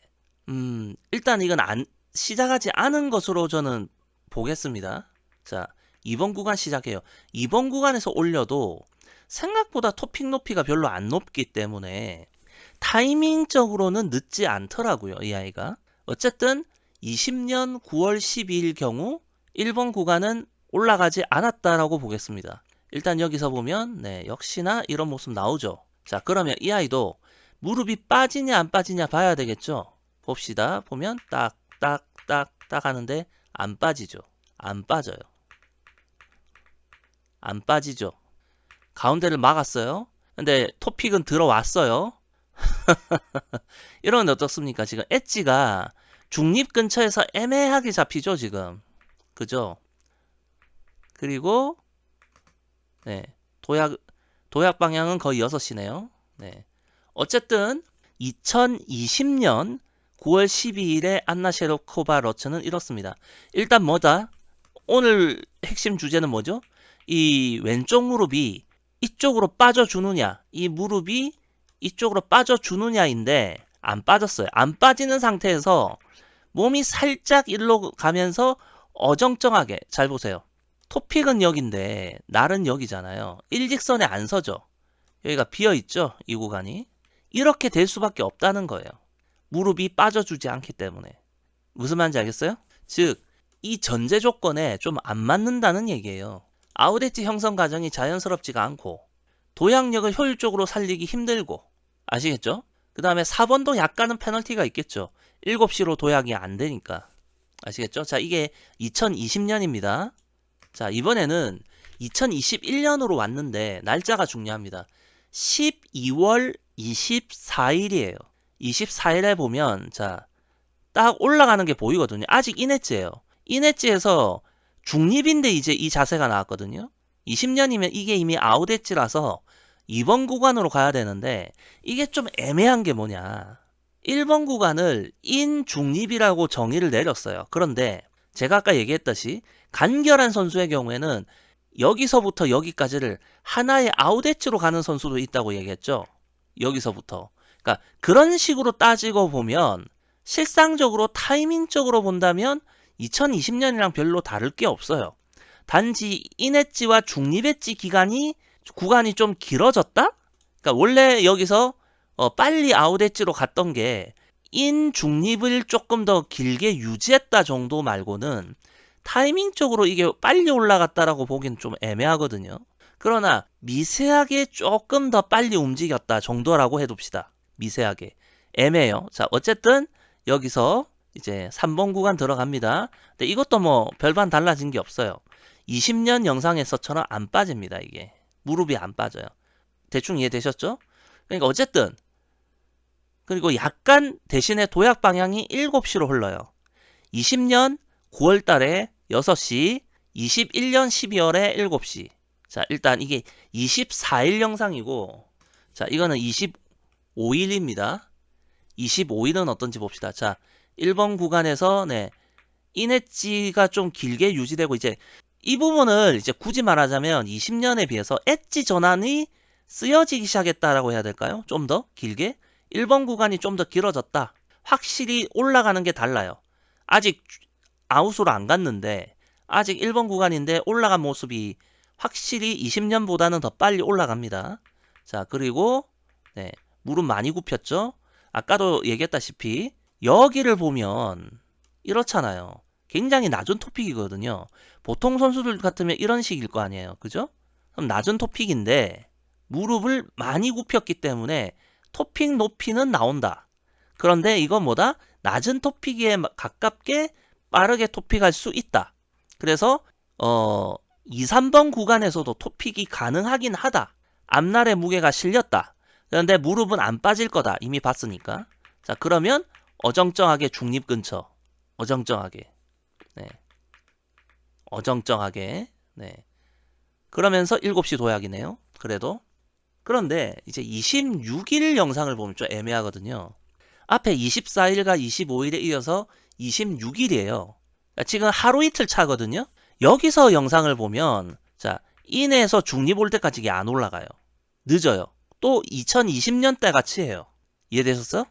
일단 이건 시작하지 않은 것으로 저는 보겠습니다. 자, 2번 구간 시작해요. 2번 구간에서 올려도 생각보다 토픽 높이가 별로 안 높기 때문에 타이밍적으로는 늦지 않더라고요. 이 아이가. 어쨌든 20년 9월 12일 경우 1번 구간은 올라가지 않았다라고 보겠습니다. 일단 여기서 보면 역시나 이런 모습 나오죠. 자, 그러면 이 아이도 무릎이 빠지냐 안 빠지냐 봐야 되겠죠. 봅시다. 보면 딱 하는데 안 빠지죠. 안 빠져요. 안 빠지죠. 가운데를 막았어요. 근데 토픽은 들어왔어요. 이런 건 어떻습니까? 지금 엣지가 중립 근처에서 애매하게 잡히죠, 지금. 그죠? 그리고 도약 방향은 거의 6시네요. 어쨌든 2020년 9월 12일에 안나 셰르바코바 러츠는 이렇습니다. 일단 뭐다? 오늘 핵심 주제는 뭐죠? 이 왼쪽 무릎이 이쪽으로 빠져주느냐, 이 무릎이 이쪽으로 빠져주느냐인데 안 빠졌어요. 안 빠지는 상태에서 몸이 살짝 일로 가면서 어정쩡하게, 잘 보세요. 토픽은 여기인데 날은 여기잖아요. 일직선에 안 서죠. 여기가 비어있죠, 이 구간이. 이렇게 될 수밖에 없다는 거예요. 무릎이 빠져주지 않기 때문에. 무슨 말인지 알겠어요? 즉, 이 전제 조건에 좀 안 맞는다는 얘기예요. 아웃엣지 형성 과정이 자연스럽지가 않고 도약력을 효율적으로 살리기 힘들고, 아시겠죠? 그 다음에 4번도 약간은 페널티가 있겠죠. 7시로 도약이 안 되니까. 아시겠죠? 자, 이게 2020년입니다. 자, 이번에는 2021년으로 왔는데 날짜가 중요합니다. 12월 24일이에요. 24일에 보면 자, 딱 올라가는 게 보이거든요. 아직 인엣지예요. 인엣지에서 중립인데 이제 이 자세가 나왔거든요. 20년이면 이게 이미 아웃엣지라서 2번 구간으로 가야 되는데 이게 좀 애매한 게 뭐냐. 1번 구간을 인중립이라고 정의를 내렸어요. 그런데 제가 아까 얘기했듯이 간결한 선수의 경우에는 여기서부터 여기까지를 하나의 아웃엣지로 가는 선수도 있다고 얘기했죠. 여기서부터. 그러니까 그런 식으로 따지고 보면 실상적으로 타이밍적으로 본다면 2020년이랑 별로 다를 게 없어요. 단지 인엣지와 중립엣지 구간이 좀 길어졌다? 그러니까 원래 여기서 빨리 아웃엣지로 갔던 게 인 중립을 조금 더 길게 유지했다 정도 말고는 타이밍적으로 이게 빨리 올라갔다라고 보기는 좀 애매하거든요. 그러나 미세하게 조금 더 빨리 움직였다 정도라고 해둡시다. 미세하게. 애매해요. 자, 어쨌든 여기서 이제 3번 구간 들어갑니다. 근데 이것도 뭐 별반 달라진 게 없어요. 20년 영상에서처럼 안 빠집니다. 이게 무릎이 안 빠져요. 대충 이해되셨죠? 그러니까 어쨌든 그리고 약간 대신에 도약 방향이 7시로 흘러요. 20년 9월 달에 6시, 21년 12월에 7시. 자, 일단 이게 24일 영상이고, 자, 이거는 25일입니다. 25일은 어떤지 봅시다. 자, 1번 구간에서, 네, 인엣지가 좀 길게 유지되고, 이제 이 부분을 이제 굳이 말하자면 20년에 비해서 엣지 전환이 쓰여지기 시작했다라고 해야 될까요? 좀 더 길게? 1번 구간이 좀 더 길어졌다. 확실히 올라가는 게 달라요. 아직 아웃으로 안 갔는데 아직 1번 구간인데 올라간 모습이 확실히 20년보다는 더 빨리 올라갑니다. 자, 그리고 네, 무릎 많이 굽혔죠? 아까도 얘기했다시피 여기를 보면 이렇잖아요. 굉장히 낮은 토픽이거든요. 보통 선수들 같으면 이런 식일 거 아니에요. 그죠? 그럼 낮은 토픽인데 무릎을 많이 굽혔기 때문에 토픽 높이는 나온다. 그런데 이건 뭐다? 낮은 토픽에 가깝게 빠르게 토픽할 수 있다. 그래서 2, 3번 구간에서도 토픽이 가능하긴 하다. 앞날의 무게가 실렸다. 그런데 무릎은 안 빠질 거다. 이미 봤으니까. 자, 그러면 어정쩡하게 중립 근처. 어정쩡하게. 네. 어정쩡하게. 네. 그러면서 7시 도약이네요. 그래도. 그런데 이제 26일 영상을 보면 좀 애매하거든요. 앞에 24일과 25일에 이어서 26일이에요. 그러니까 지금 하루 이틀 차거든요. 여기서 영상을 보면 자, 인에서 중립 올 때까지 이게 안 올라가요. 늦어요. 또 2020년대 같이 해요. 이해되셨어?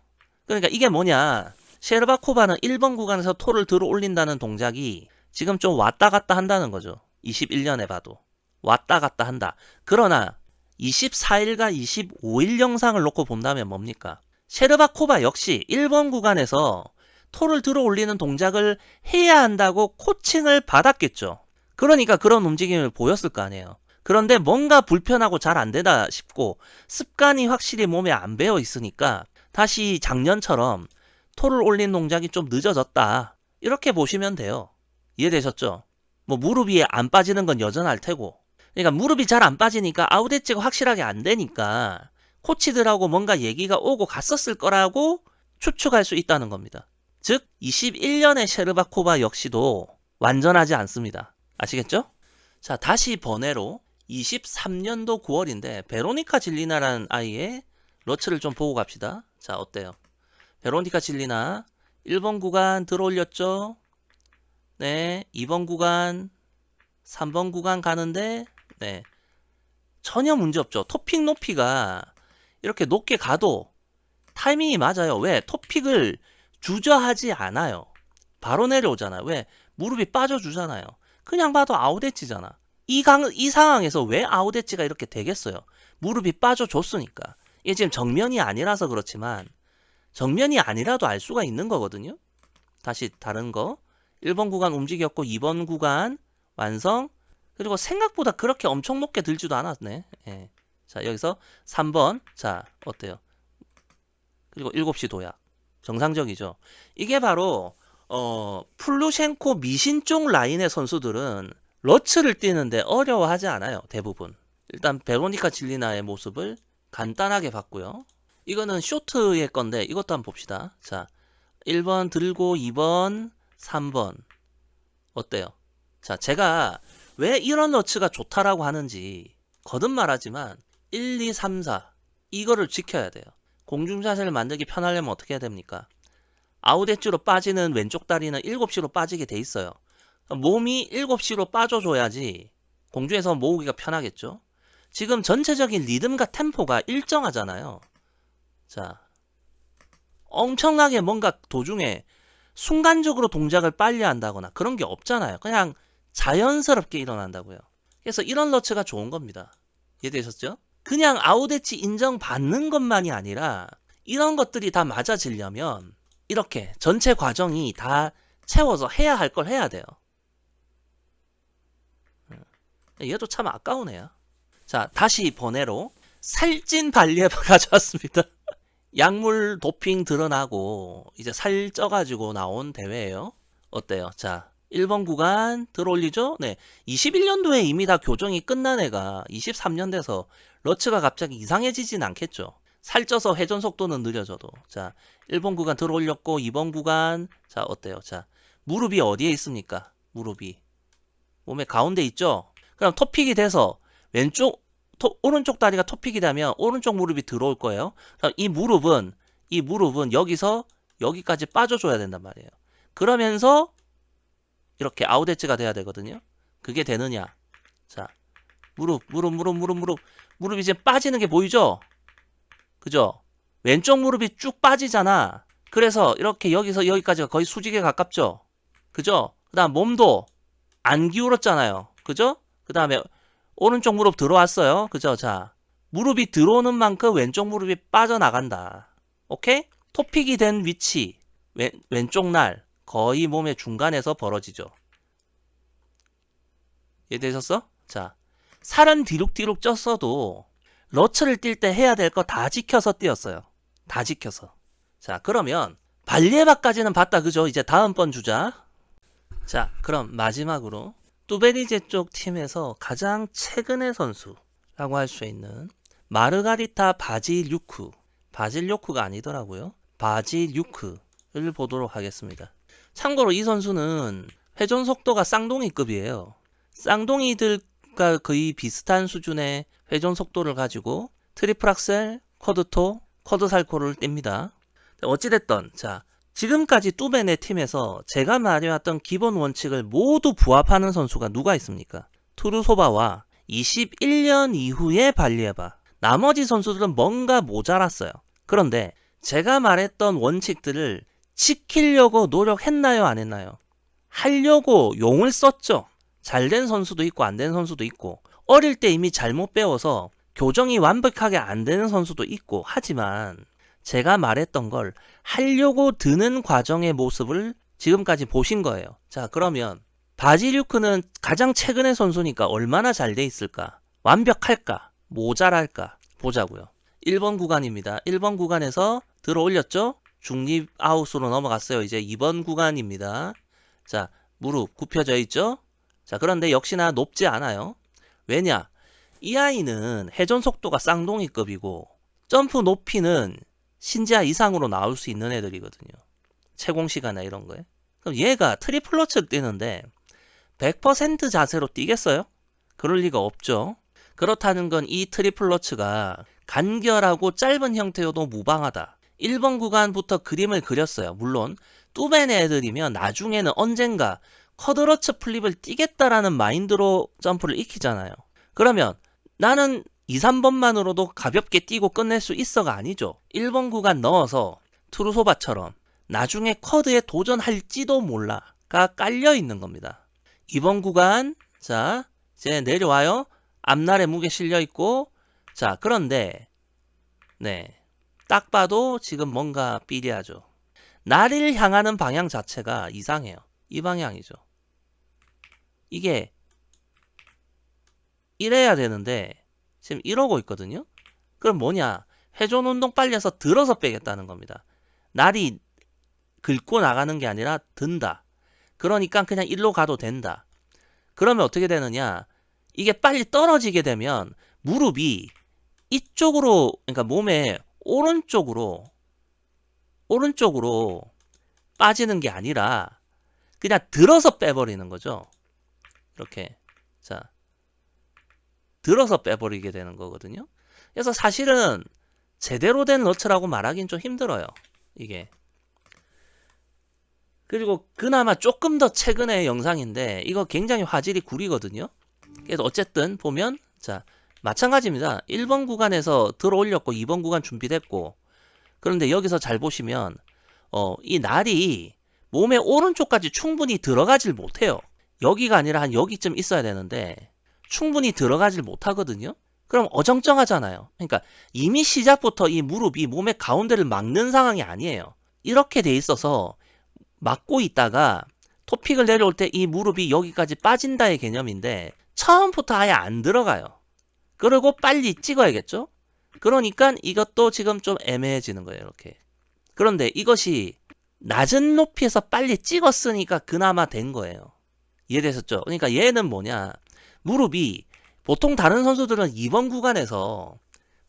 그러니까 이게 뭐냐. 셰르바코바는 1번 구간에서 토를 들어 올린다는 동작이 지금 좀 왔다 갔다 한다는 거죠. 21년에 봐도. 왔다 갔다 한다. 그러나 24일과 25일 영상을 놓고 본다면 뭡니까? 셰르바코바 역시 1번 구간에서 토를 들어 올리는 동작을 해야 한다고 코칭을 받았겠죠. 그러니까 그런 움직임을 보였을 거 아니에요. 그런데 뭔가 불편하고 잘 안 되다 싶고 습관이 확실히 몸에 안 배어 있으니까 다시 작년처럼 토를 올린 동작이 좀 늦어졌다. 이렇게 보시면 돼요. 이해되셨죠? 뭐 무릎이 안 빠지는 건 여전할 테고. 그러니까 무릎이 잘 안 빠지니까 아웃 엣지가 확실하게 안 되니까 코치들하고 뭔가 얘기가 오고 갔었을 거라고 추측할 수 있다는 겁니다. 즉 21년의 셰르바코바 역시도 완전하지 않습니다. 아시겠죠? 자, 다시 번외로 23년도 9월인데 베로니카 질리나라는 아이의 러츠를 좀 보고 갑시다. 자, 어때요? 베로니카 질리나 1번 구간 들어올렸죠? 네, 2번 구간 3번 구간 가는데 네, 전혀 문제 없죠. 토픽 높이가 이렇게 높게 가도 타이밍이 맞아요. 왜? 토픽을 주저하지 않아요. 바로 내려오잖아요. 왜? 무릎이 빠져주잖아요. 그냥 봐도 아웃 엣지잖아. 이 상황에서 왜 아웃 엣지가 이렇게 되겠어요? 무릎이 빠져줬으니까. 이게 지금 정면이 아니라서 그렇지만 정면이 아니라도 알 수가 있는 거거든요. 다시 다른 거. 1번 구간 움직였고 2번 구간 완성. 그리고 생각보다 그렇게 엄청 높게 들지도 않았네. 예. 자, 여기서 3번. 자, 어때요? 그리고 7시 도약. 정상적이죠. 이게 바로 플루셴코 미신 쪽 라인의 선수들은 러츠를 뛰는데 어려워하지 않아요. 대부분. 일단 베로니카 질리나의 모습을 간단하게 봤고요. 이거는 쇼트의 건데 이것도 한번 봅시다. 자, 1번 들고 2번, 3번. 어때요? 자, 제가 왜 이런 러츠가 좋다라고 하는지 거듭 말하지만 1, 2, 3, 4 이거를 지켜야 돼요. 공중자세를 만들기 편하려면 어떻게 해야 됩니까? 아웃 엣지로 빠지는 왼쪽 다리는 7시로 빠지게 돼 있어요. 몸이 7시로 빠져줘야지 공중에서 모으기가 편하겠죠. 지금 전체적인 리듬과 템포가 일정하잖아요. 자, 엄청나게 뭔가 도중에 순간적으로 동작을 빨리 한다거나 그런 게 없잖아요. 그냥 자연스럽게 일어난다고요. 그래서 이런 러츠가 좋은 겁니다. 이해되셨죠? 그냥 아웃 엣지 인정받는 것만이 아니라 이런 것들이 다 맞아지려면 이렇게 전체 과정이 다 채워서 해야 할 걸 해야 돼요. 얘도 참 아까운 애야. 자, 다시 번외로 살찐 발리에바 가져왔습니다. 약물 도핑 드러나고 이제 살쪄가지고 나온 대회예요. 어때요? 자, 1번 구간 들어올리죠? 네. 21년도에 이미 다 교정이 끝난 애가 23년 돼서 러츠가 갑자기 이상해지진 않겠죠. 살쪄서 회전 속도는 느려져도. 자, 1번 구간 들어올렸고 2번 구간 자, 어때요? 자, 무릎이 어디에 있습니까? 무릎이 몸의 가운데 있죠? 그럼 토픽이 돼서 오른쪽 다리가 토픽이 되면 오른쪽 무릎이 들어올 거예요. 그럼 이 무릎은 여기서 여기까지 빠져줘야 된단 말이에요. 그러면서 이렇게 아웃엣지가 돼야 되거든요. 그게 되느냐? 자, 무릎이 이제 빠지는 게 보이죠? 그죠? 왼쪽 무릎이 쭉 빠지잖아. 그래서 이렇게 여기서 여기까지가 거의 수직에 가깝죠? 그죠? 그 다음 몸도 안 기울었잖아요. 그죠? 그 다음에 오른쪽 무릎 들어왔어요. 그죠? 자, 무릎이 들어오는 만큼 왼쪽 무릎이 빠져나간다. 오케이? 토픽이 된 위치, 왼쪽 날 거의 몸의 중간에서 벌어지죠. 이해되셨어? 자, 살은 뒤룩뒤룩 쪘어도 러츠를 뛸 때 해야 될 거 다 지켜서 뛰었어요. 다 지켜서. 자, 그러면 발리에바까지는 봤다. 그죠? 이제 다음번 주자. 자, 그럼 마지막으로 뚜베리제 쪽 팀에서 가장 최근의 선수라고 할 수 있는 마르가리타 바질류크가 아니더라고요. 바질류크를 보도록 하겠습니다. 참고로 이 선수는 회전 속도가 쌍둥이급이에요. 쌍둥이들과 거의 비슷한 수준의 회전 속도를 가지고 트리플 악셀, 쿼드토, 쿼드살코를 띱니다. 어찌됐든 자, 지금까지 뚜벤의 팀에서 제가 말해왔던 기본 원칙을 모두 부합하는 선수가 누가 있습니까? 투르소바와 21년 이후의 발리에바. 나머지 선수들은 뭔가 모자랐어요. 그런데 제가 말했던 원칙들을 지키려고 노력했나요? 안 했나요? 하려고 용을 썼죠. 잘된 선수도 있고 안 된 선수도 있고 어릴 때 이미 잘못 배워서 교정이 완벽하게 안 되는 선수도 있고 하지만 제가 말했던 걸 하려고 드는 과정의 모습을 지금까지 보신 거예요. 자, 그러면 바질류크는 가장 최근의 선수니까 얼마나 잘 돼 있을까? 완벽할까? 모자랄까? 보자고요. 1번 구간입니다. 1번 구간에서 들어올렸죠? 중립 아웃으로 넘어갔어요. 이제 2번 구간입니다. 자, 무릎 굽혀져 있죠? 자, 그런데 역시나 높지 않아요. 왜냐? 이 아이는 회전 속도가 쌍둥이급이고 점프 높이는 신지하 이상으로 나올 수 있는 애들이거든요. 채공시간이나 이런 거에. 그럼 얘가 트리플러츠를 뛰는데 100% 자세로 뛰겠어요? 그럴 리가 없죠. 그렇다는 건 이 트리플러츠가 간결하고 짧은 형태여도 무방하다. 1번 구간부터 그림을 그렸어요. 물론 뚜벤의 애들이면 나중에는 언젠가 쿼드러츠 플립을 뛰겠다라는 마인드로 점프를 익히잖아요. 그러면 나는 2, 3번만으로도 가볍게 뛰고 끝낼 수 있어가 아니죠. 1번 구간 넣어서 투르소바처럼 나중에 쿼드에 도전할지도 몰라가 깔려 있는 겁니다. 2번 구간 자 이제 내려와요. 앞날에 무게 실려 있고 자 그런데 네 딱 봐도 지금 뭔가 삐리하죠. 나를 향하는 방향 자체가 이상해요. 이 방향이죠. 이게 이래야 되는데 지금 이러고 있거든요. 그럼 뭐냐? 회전 운동 빨리 해서 들어서 빼겠다는 겁니다. 날이 긁고 나가는 게 아니라 든다. 그러니까 그냥 일로 가도 된다. 그러면 어떻게 되느냐? 이게 빨리 떨어지게 되면 무릎이 이쪽으로 그러니까 몸의 오른쪽으로 빠지는 게 아니라 그냥 들어서 빼버리는 거죠. 이렇게 자 들어서 빼버리게 되는 거거든요. 그래서 사실은 제대로 된 러츠라고 말하기는 좀 힘들어요. 이게. 그리고 그나마 조금 더 최근의 영상인데 이거 굉장히 화질이 구리거든요. 그래서 어쨌든 보면 자 마찬가지입니다. 1번 구간에서 들어올렸고 2번 구간 준비됐고 그런데 여기서 잘 보시면 이 날이 몸의 오른쪽까지 충분히 들어가질 못해요. 여기가 아니라 한 여기쯤 있어야 되는데 충분히 들어가질 못하거든요. 그럼 어정쩡하잖아요. 그러니까 이미 시작부터 이 무릎이 몸의 가운데를 막는 상황이 아니에요. 이렇게 돼 있어서 막고 있다가 토픽을 내려올 때 이 무릎이 여기까지 빠진다의 개념인데 처음부터 아예 안 들어가요. 그리고 빨리 찍어야겠죠? 그러니까 이것도 지금 좀 애매해지는 거예요. 이렇게. 그런데 이것이 낮은 높이에서 빨리 찍었으니까 그나마 된 거예요. 이해되셨죠? 그러니까 얘는 뭐냐, 무릎이 보통 다른 선수들은 2번 구간에서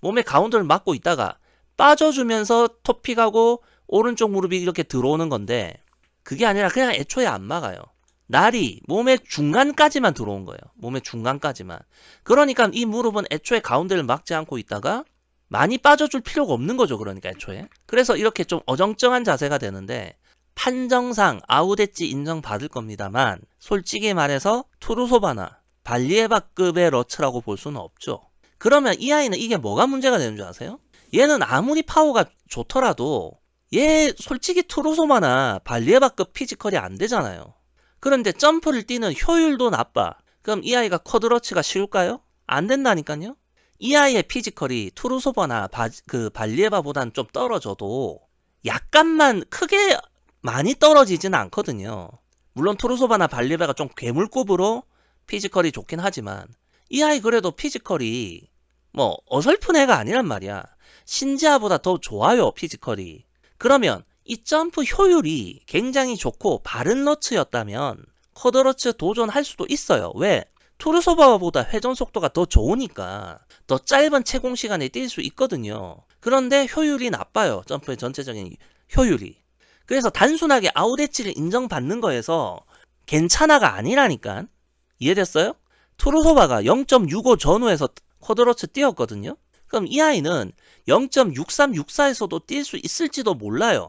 몸의 가운데를 막고 있다가 빠져주면서 토픽하고 오른쪽 무릎이 이렇게 들어오는 건데, 그게 아니라 그냥 애초에 안 막아요. 날이 몸의 중간까지만 들어온 거예요. 몸의 중간까지만. 그러니까 이 무릎은 애초에 가운데를 막지 않고 있다가 많이 빠져줄 필요가 없는 거죠. 그러니까 애초에. 그래서 이렇게 좀 어정쩡한 자세가 되는데, 판정상 아웃엣지 인정받을 겁니다만 솔직히 말해서 투르소바나 발리에바급의 러츠라고 볼 수는 없죠. 그러면 이 아이는 이게 뭐가 문제가 되는 줄 아세요? 얘는 아무리 파워가 좋더라도 얘 솔직히 투르소바나 발리에바급 피지컬이 안 되잖아요. 그런데 점프를 뛰는 효율도 나빠. 그럼 이 아이가 쿼드러치가 쉬울까요? 안 된다니까요. 이 아이의 피지컬이 투르소바나 발리에바보다는 좀 떨어져도 약간만 크게 많이 떨어지지는 않거든요. 물론 투르소바나 발리에바가 좀 괴물급으로 피지컬이 좋긴 하지만 이 아이 그래도 피지컬이 뭐 어설픈 애가 아니란 말이야. 신지아보다 더 좋아요, 피지컬이. 그러면 이 점프 효율이 굉장히 좋고 바른 러츠였다면 쿼드러츠 도전할 수도 있어요. 왜? 투르소바보다 회전 속도가 더 좋으니까 더 짧은 채공 시간에 뛸 수 있거든요. 그런데 효율이 나빠요. 점프의 전체적인 효율이. 그래서 단순하게 아웃엣지를 인정받는 거에서 괜찮아가 아니라니까. 이해됐어요? 투르소바가 0.65 전후에서 쿼드러츠 뛰었거든요. 그럼 이 아이는 0.63, 64에서도 뛸 수 있을지도 몰라요.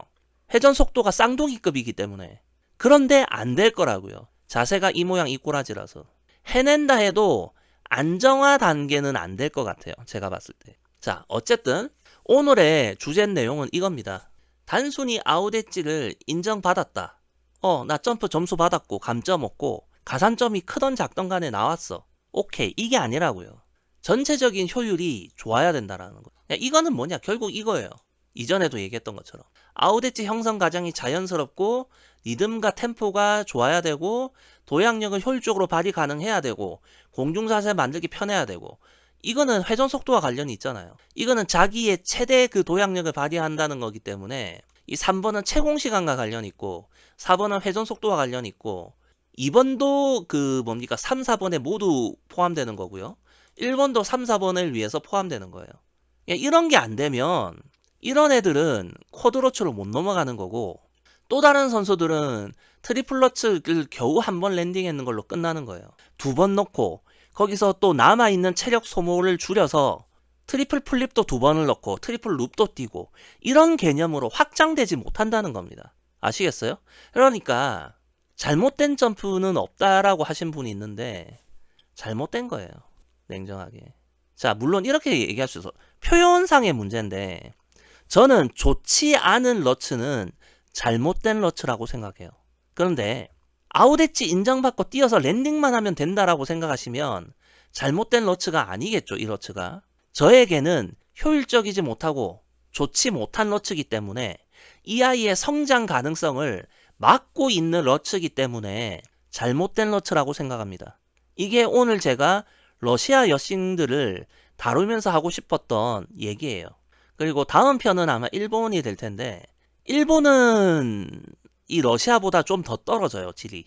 회전 속도가 쌍둥이급이기 때문에. 그런데 안 될 거라고요. 자세가 이 모양 이 꼬라지라서. 해낸다 해도 안정화 단계는 안 될 것 같아요. 제가 봤을 때. 자, 어쨌든 오늘의 주제 내용은 이겁니다. 단순히 아웃엣지를 인정받았다. 나 점프 점수 받았고 감점 얻고 가산점이 크던 작던 간에 나왔어. 오케이. 이게 아니라고요. 전체적인 효율이 좋아야 된다라는 거. 이거는 뭐냐? 결국 이거예요. 이전에도 얘기했던 것처럼. 아웃엣지 형성 과정이 자연스럽고 리듬과 템포가 좋아야 되고 도약력을 효율적으로 발휘 가능해야 되고 공중자세 만들기 편해야 되고 이거는 회전 속도와 관련이 있잖아요. 이거는 자기의 최대 그 도약력을 발휘한다는 거기 때문에 이 3번은 채공 시간과 관련이 있고 4번은 회전 속도와 관련이 있고 2번도 3, 4번에 모두 포함되는 거고요. 1번도 3, 4번을 위해서 포함되는 거예요. 이런 게 안 되면 이런 애들은 쿼드러츠로 못 넘어가는 거고 또 다른 선수들은 트리플 러츠를 겨우 한 번 랜딩했는 걸로 끝나는 거예요. 2번 넣고 거기서 또 남아있는 체력 소모를 줄여서 트리플 플립도 2번을 넣고 트리플 룹도 뛰고 이런 개념으로 확장되지 못한다는 겁니다. 아시겠어요? 그러니까 잘못된 점프는 없다라고 하신 분이 있는데 잘못된 거예요. 냉정하게. 자, 물론 이렇게 얘기할 수 있어. 표현상의 문제인데 저는 좋지 않은 러츠는 잘못된 러츠라고 생각해요. 그런데 아웃엣지 인정받고 뛰어서 랜딩만 하면 된다라고 생각하시면 잘못된 러츠가 아니겠죠. 이 러츠가. 저에게는 효율적이지 못하고 좋지 못한 러츠이기 때문에 이 아이의 성장 가능성을 막고 있는 러츠이기 때문에 잘못된 러츠라고 생각합니다. 이게 오늘 제가 러시아 여신들을 다루면서 하고 싶었던 얘기예요. 그리고 다음 편은 아마 일본이 될 텐데 일본은 이 러시아보다 좀 더 떨어져요. 질이.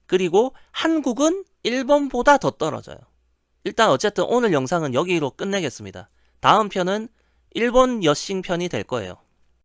그리고 한국은 일본보다 더 떨어져요. 일단 어쨌든 오늘 영상은 여기로 끝내겠습니다. 다음 편은 일본 여신 편이 될 거예요.